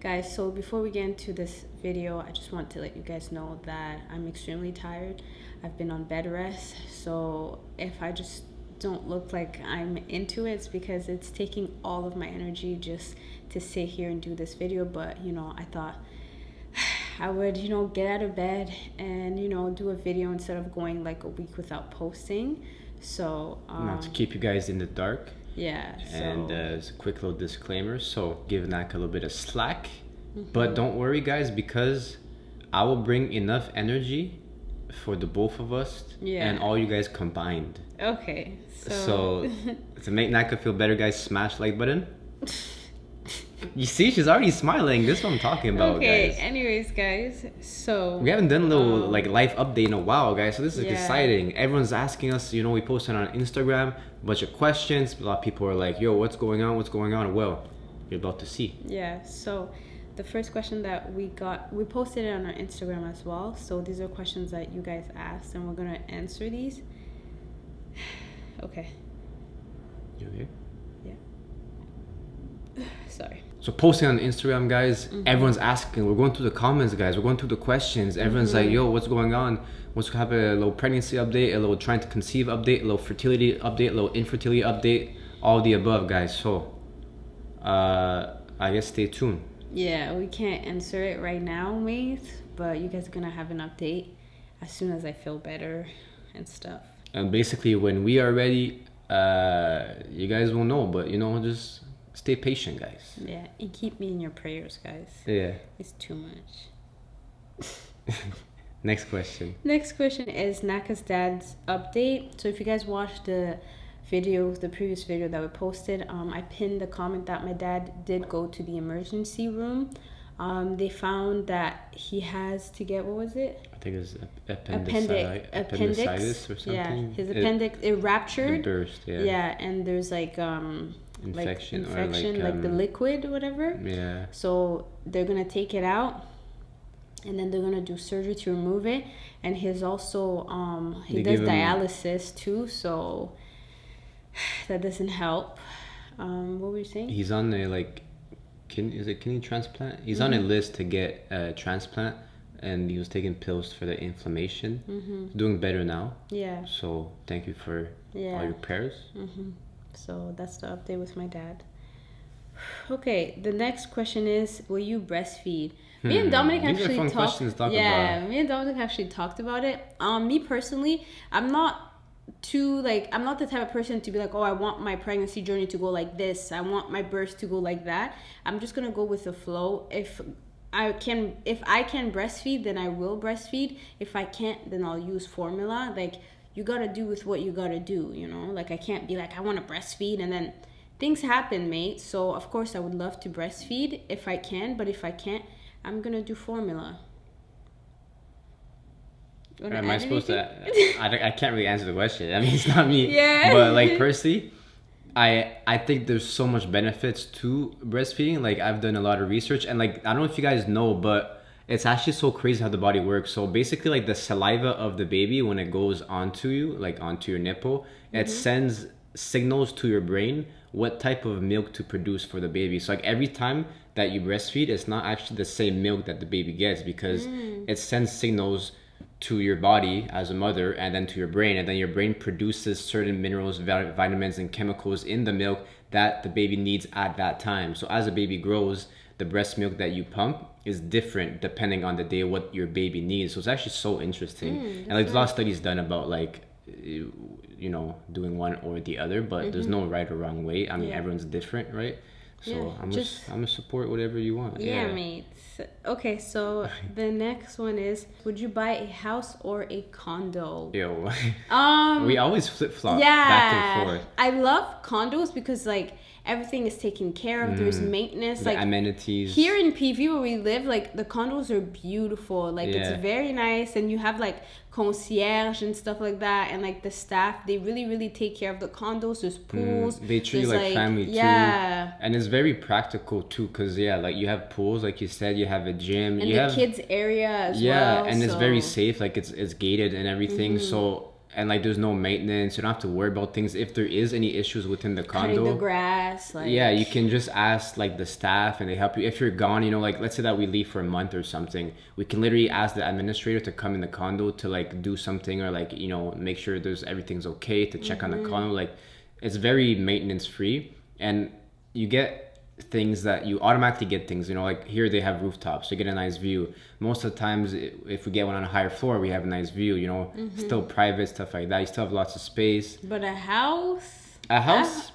Guys, so before we get into this video, I just want to let you guys know that I'm extremely tired. I've been on bed rest, so if I just don't look like I'm into it, it's because it's taking all of my energy just to sit here and do this video. But I thought I would get out of bed and do a video instead of going like a week without posting. So not to keep you guys in the dark. Yeah. And as a quick little disclaimer, so give Naka a little bit of slack, but don't worry guys, because I will bring enough energy for the both of us and all you guys combined. Okay. So to make Naka feel better, guys, smash like button. You see, she's already smiling. This is what I'm talking about, guys. Anyways, guys, so we haven't done a little life update in a while, guys, so this is exciting. Everyone's asking us, we posted on Instagram a bunch of questions. A lot of people are like, yo, what's going on? Well, you're about to see. Yeah, so the first question that we got, we posted it on our Instagram as well, so these are questions that you guys asked and we're gonna answer these. Okay. You okay? Yeah. Sorry. So posting on Instagram, guys, everyone's asking. We're going through the comments, guys. We're going through the questions. Everyone's like, yo, what's going on? What's happening? A little pregnancy update, a little trying to conceive update, a little fertility update, a little infertility update, all the above, guys. So, I guess stay tuned. Yeah, we can't answer it right now, mates, but you guys are going to have an update as soon as I feel better and stuff. And basically, when we are ready, you guys will know, but, just... stay patient, guys. Yeah, and keep me in your prayers, guys. Yeah. It's too much. Next question. Next question is Naka's dad's update. So if you guys watched the previous video that we posted, I pinned the comment that my dad did go to the emergency room. They found that he has to get, what was it? I think it's appendicitis or something. Yeah, his appendix, it ruptured. It burst, yeah. Yeah, and there's like... infection or like the liquid or whatever. Yeah. So they're gonna take it out, and then they're gonna do surgery to remove it. And he's also he does dialysis too, so that doesn't help. What were you saying? He's on a kidney transplant? He's on a list to get a transplant, and he was taking pills for the inflammation. Doing better now. Yeah. So thank you for all your prayers. So that's the update with my dad. Okay, the next question is, will you breastfeed? Me and Dominic actually talked. Me and Dominic actually talked about it. Me personally, I'm not the type of person to be like, oh, I want my pregnancy journey to go like this. I want my birth to go like that. I'm just gonna go with the flow. If I can breastfeed, then I will breastfeed. If I can't, then I'll use formula. Like, you gotta do with what you gotta do, Like, I can't be like, I want to breastfeed, and then things happen, mate. So, of course, I would love to breastfeed if I can, but if I can't, I'm gonna do formula. Am I supposed to... I can't really answer the question. I mean, it's not me. Yeah. But, like, personally, I think there's so much benefits to breastfeeding. Like, I've done a lot of research, and, like, I don't know if you guys know, but... it's actually so crazy how the body works. So basically, like, the saliva of the baby, when it goes onto you, like onto your nipple, it sends signals to your brain what type of milk to produce for the baby. So like every time that you breastfeed, it's not actually the same milk that the baby gets, because it sends signals to your body as a mother and then to your brain, and then your brain produces certain minerals, vitamins, and chemicals in the milk that the baby needs at that time. So as the baby grows, the breast milk that you pump is different depending on the day, what your baby needs. So it's actually so interesting. And like, there's a lot of studies done about like, doing one or the other, but there's no right or wrong way. I mean, everyone's different, right? So I'm gonna support whatever you want. Yeah, mates. Okay, so the next one is, would you buy a house or a condo? Yo. We always flip-flop back and forth. I love condos because like everything is taken care of. There's maintenance, the amenities. Here in PV where we live, like the condos are beautiful. Like it's very nice, and you have like concierge and stuff like that, and like the staff, they really take care of the condos. There's pools. They treat you like family too. Yeah. And it's very practical too, because like you have pools, like you said, you have a gym, and you have kids area as well. Yeah, and it's very safe. Like it's gated and everything. So and like there's no maintenance. You don't have to worry about things. If there is any issues within the condo, cutting the grass, like, yeah, you can just ask like the staff and they help you. If you're gone, you know, like let's say that we leave for a month or something, we can literally ask the administrator to come in the condo to like do something, or like, you know, make sure everything's okay, to check on the condo. Like it's very maintenance free, and you get things that you automatically get things, you know, like here they have rooftops, so you get a nice view. Most of the times if we get one on a higher floor, we have a nice view, you know. Still private, stuff like that. You still have lots of space. But a house,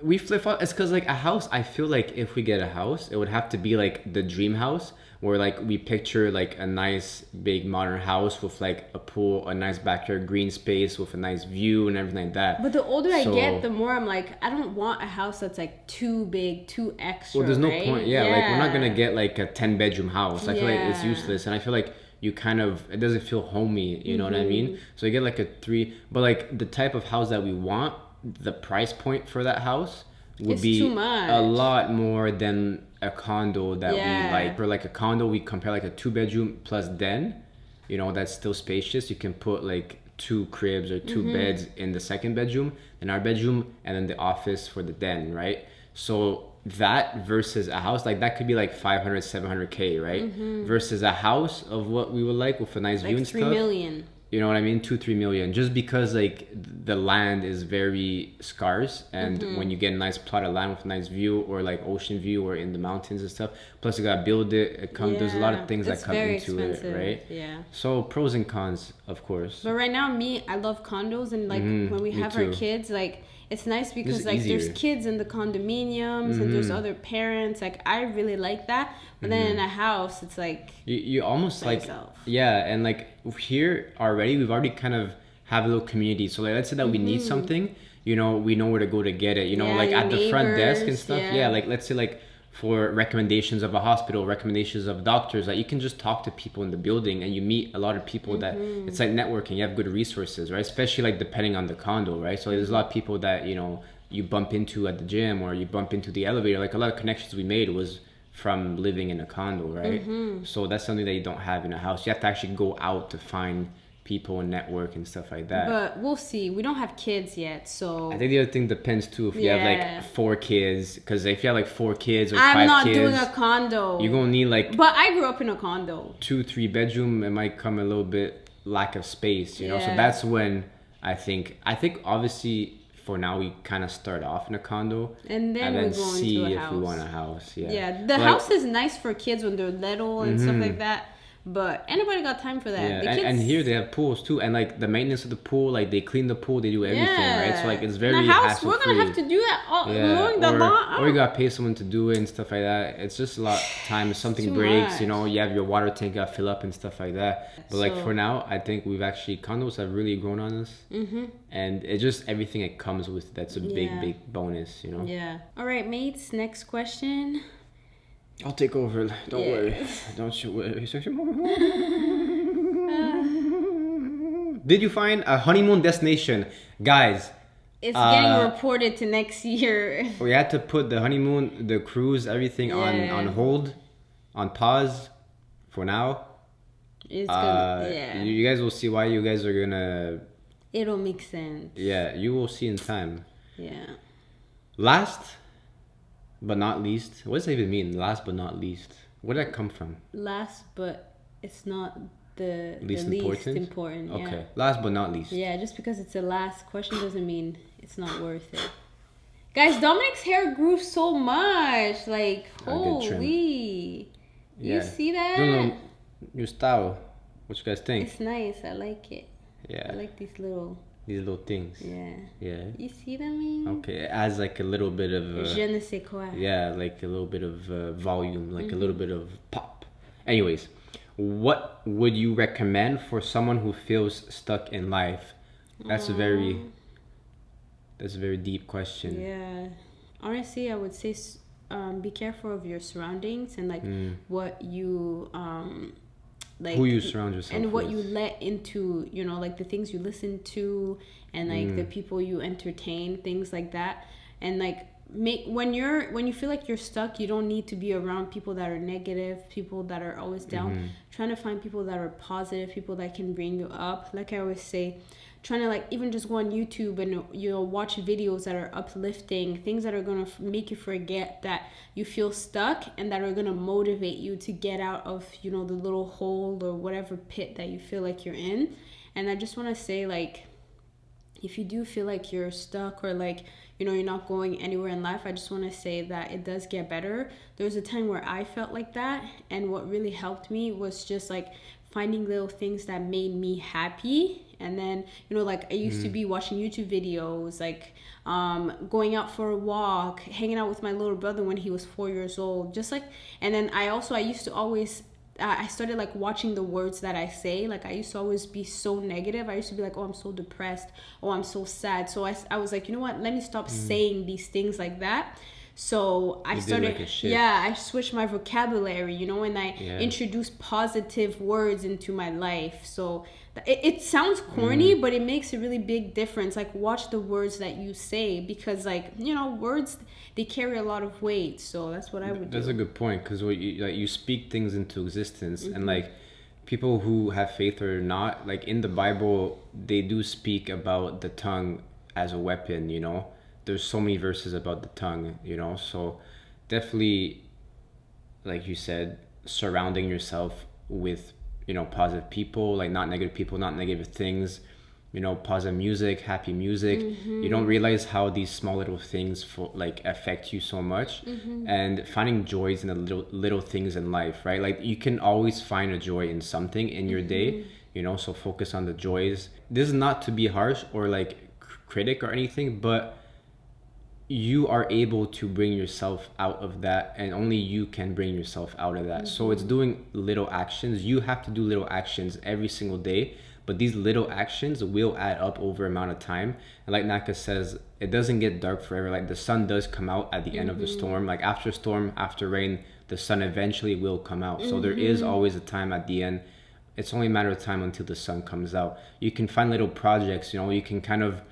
we flip flop. It's because like a house, I feel like if we get a house, it would have to be like the dream house, where like we picture like a nice big modern house with like a pool, a nice backyard, green space with a nice view and everything like that. But the older I get, the more I'm like, I don't want a house that's like too big, too extra. Well, there's no point. Yeah, like we're not gonna get like a 10-bedroom house. I feel like it's useless, and I feel like you kind of, it doesn't feel homey. You know what I mean? So you get like a 3, but like the type of house that we want, the price point for that house would be a lot more than a condo that we like. For like a condo, we compare like a 2-bedroom plus den, you know, that's still spacious. You can put like 2 cribs or 2 beds in the second bedroom, in our bedroom, and then the office for the den, right? So that versus a house, like that could be like 500, 700K, right? Versus a house of what we would like with a nice view and stuff. 3 million. You know what I mean? 2-3 million, just because like the land is very scarce, and when you get a nice plot of land with a nice view, or like ocean view, or in the mountains and stuff, plus you gotta build it. There's a lot of things that come into it, right? Yeah. So pros and cons, of course. But right now, I love condos, and like when we have our kids, like it's nice because like there's kids in the condominiums and there's other parents. Like I really like that. But then in a house, it's like you almost like and like here already, we've already kind of have a little community. So like let's say that we need something, you know, we know where to go to get it. You know, like at the front desk and stuff. Yeah, like let's say like for recommendations of a hospital, recommendations of doctors, like you can just talk to people in the building, and you meet a lot of people that it's like networking. You have good resources, right? Especially like depending on the condo, right? So there's a lot of people that, you know, you bump into at the gym, or you bump into the elevator. Like a lot of connections we made was from living in a condo, right? So that's something that you don't have in a house. You have to actually go out to find people and network and stuff like that. But we'll see. We don't have kids yet, so I think the other thing depends too if you have like 4 kids, because if you have like 4 kids or 5 kids, I'm not doing a condo. You're gonna need like, but I grew up in a condo, 2-3 bedroom. It might come a little bit lack of space, you know. So that's when I think obviously for now we kind of start off in a condo, and then we go see into a house. We want a house. The house is nice for kids when they're little and stuff like that. But anybody got time for that? Yeah, and here they have pools too, and like the maintenance of the pool, like they clean the pool, they do everything, right? So like it's very hassle-free. In the house, we're gonna have to do that mowing the lawn, or you gotta pay someone to do it and stuff like that. It's just a lot of time. If something breaks, you know, you have your water tank gotta fill up and stuff like that. But like for now, I think condos have really grown on us, and it's just everything it comes with. That's a big bonus, you know. Yeah. All right, mates. Next question. I'll take over. Don't worry. Don't you worry. Did you find a honeymoon destination? Guys, it's getting reported to next year. We had to put the honeymoon, the cruise, everything on hold, on pause for now. It's gonna, you guys will see why you guys are gonna... It'll make sense. Yeah, you will see in time. Yeah. Last but not least. What does that even mean? Last but not least. Where did that come from? Last, but it's not the least important. Yeah. Okay. Last but not least. Yeah, just because it's the last question doesn't mean it's not worth it. Guys, Dominic's hair grew so much. Like, holy. Yeah. You see that? No. Your style. What you guys think? It's nice. I like it. Yeah. I like these little things. Yeah. You see them? Man? Okay. It adds like a little bit of... je ne sais quoi. Yeah, like a little bit of volume, like a little bit of pop. Anyways, what would you recommend for someone who feels stuck in life? That's a very deep question. Yeah. Honestly, I would say be careful of your surroundings and like what you... like who you surround yourself and what with. You let into, you know, like the things you listen to and like the people you entertain, things like that. And like when you feel like you're stuck, you don't need to be around people that are negative, people that are always down. Trying to find people that are positive, people that can bring you up. Like I always say, trying to like even just go on YouTube and, you know, watch videos that are uplifting, things that are going to make you forget that you feel stuck, and that are going to motivate you to get out of, you know, the little hole or whatever pit that you feel like you're in. And I just want to say, like, if you do feel like you're stuck, or like, you know, you're not going anywhere in life, I just want to say that it does get better. There was a time where I felt like that, and what really helped me was just like finding little things that made me happy. And then, you know, like I used to be watching YouTube videos, like going out for a walk, hanging out with my little brother when he was 4 years old, just like. And then I used to always I started like watching the words that I say. Like I used to always be so negative. I used to be like, oh, I'm so depressed, oh, I'm so sad. So I was like, you know what, let me stop saying these things like that. So I started, I switched my vocabulary, you know, and I introduced positive words into my life. So it sounds corny, but it makes a really big difference. Like, watch the words that you say, because, like, you know, words, they carry a lot of weight. So that's what I would do. That's a good point, because you speak things into existence, and like people who have faith or not, like in the Bible, they do speak about the tongue as a weapon, you know. There's so many verses about the tongue, you know. So definitely, like you said, surrounding yourself with, you know, positive people, like not negative people, not negative things, you know, positive music, happy music. You don't realize how these small little things like affect you so much. And finding joys in the little things in life, right? Like you can always find a joy in something in your day, you know. So focus on the joys. This is not to be harsh or like critic or anything, but you are able to bring yourself out of that, and only you can bring yourself out of that. So it's doing little actions. You have to do little actions every single day, but these little actions will add up over amount of time. And like Naka says, it doesn't get dark forever. Like the sun does come out at the end of the storm. Like after storm, after rain, the sun eventually will come out. So there is always a time at the end. It's only a matter of time until the sun comes out. You can find little projects, you know, you can kind of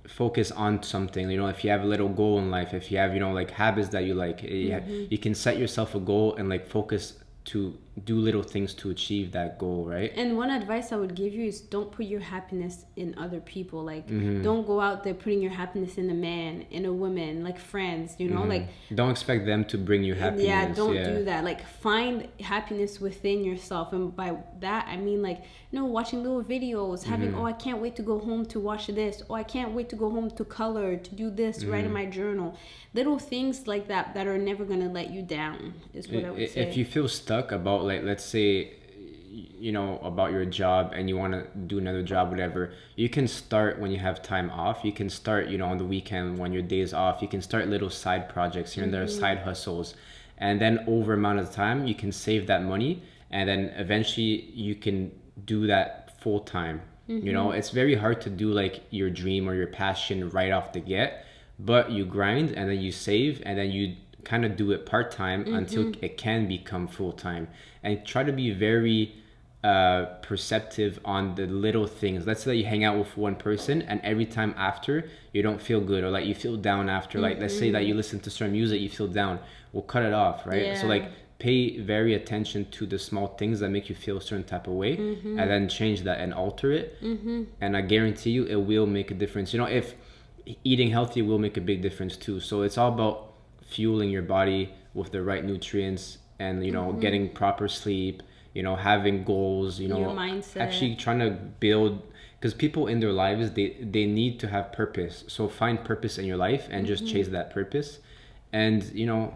focus on something, you know. If you have a little goal in life, if you have, you know, like habits that you like, you can set yourself a goal and like focus to do little things to achieve that goal, right? And one advice I would give you is don't put your happiness in other people. Like don't go out there putting your happiness in a man, in a woman, like friends, you know. Like don't expect them to bring you happiness. Don't do that. Like find happiness within yourself. And by that I mean, like, you know, watching little videos, having oh, I can't wait to go home to watch this, oh, I can't wait to go home to color, to do this, write in my journal. Little things like that that are never gonna let you down is what I would say. If you feel stuck about, like, let's say, you know, about your job and you want to do another job, whatever, you can start when you have time off. You can start, you know, on the weekend when your day is off. You can start little side projects here and there, side hustles, and then over amount of time you can save that money, and then eventually you can do that full time. You know, it's very hard to do like your dream or your passion right off the get, but you grind and then you save and then you kind of do it part-time until it can become full-time. And try to be very perceptive on the little things. Let's say that you hang out with one person and every time after you don't feel good, or like you feel down after, like let's say that you listen to certain music, you feel down, well, cut it off, right? So like pay very attention to the small things that make you feel a certain type of way, and then change that and alter it. And I guarantee you it will make a difference. You know, if eating healthy will make a big difference too. So it's all about fueling your body with the right nutrients, and, you know, getting proper sleep, you know, having goals, you know, your mindset. Actually trying to build, because people in their lives, they need to have purpose. So find purpose in your life and just chase that purpose, and, you know,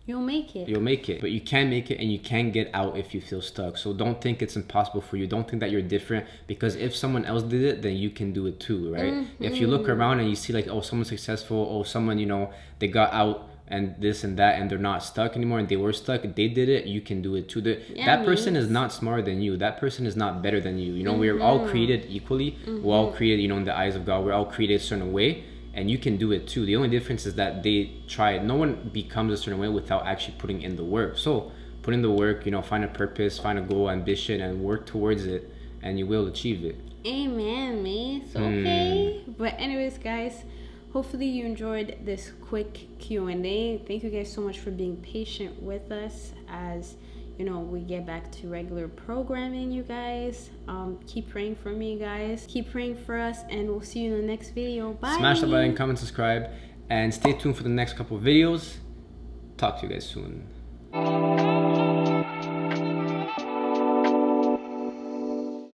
you'll make it. But you can make it, and you can get out if you feel stuck. So don't think it's impossible for you. Don't think that you're different, because if someone else did it, then you can do it too, right? If you look around and you see like, oh, someone's successful, oh, someone, you know, they got out and this and that, and they're not stuck anymore, and they were stuck, they did it, you can do it too. That person is not smarter than you. That person is not better than you. You know, we're all created equally. We're all created, you know, in the eyes of God. We're all created a certain way, and you can do it too. The only difference is that they try it. No one becomes a certain way without actually putting in the work. So put in the work, you know, find a purpose, find a goal, ambition, and work towards it, and you will achieve it. Amen, man. So okay. But anyways, guys, hopefully you enjoyed this quick Q&A. Thank you guys so much for being patient with us as, you know, we get back to regular programming, you guys. Keep praying for me, guys. Keep praying for us, and we'll see you in the next video. Bye. Smash the button, comment, subscribe, and stay tuned for the next couple of videos. Talk to you guys soon.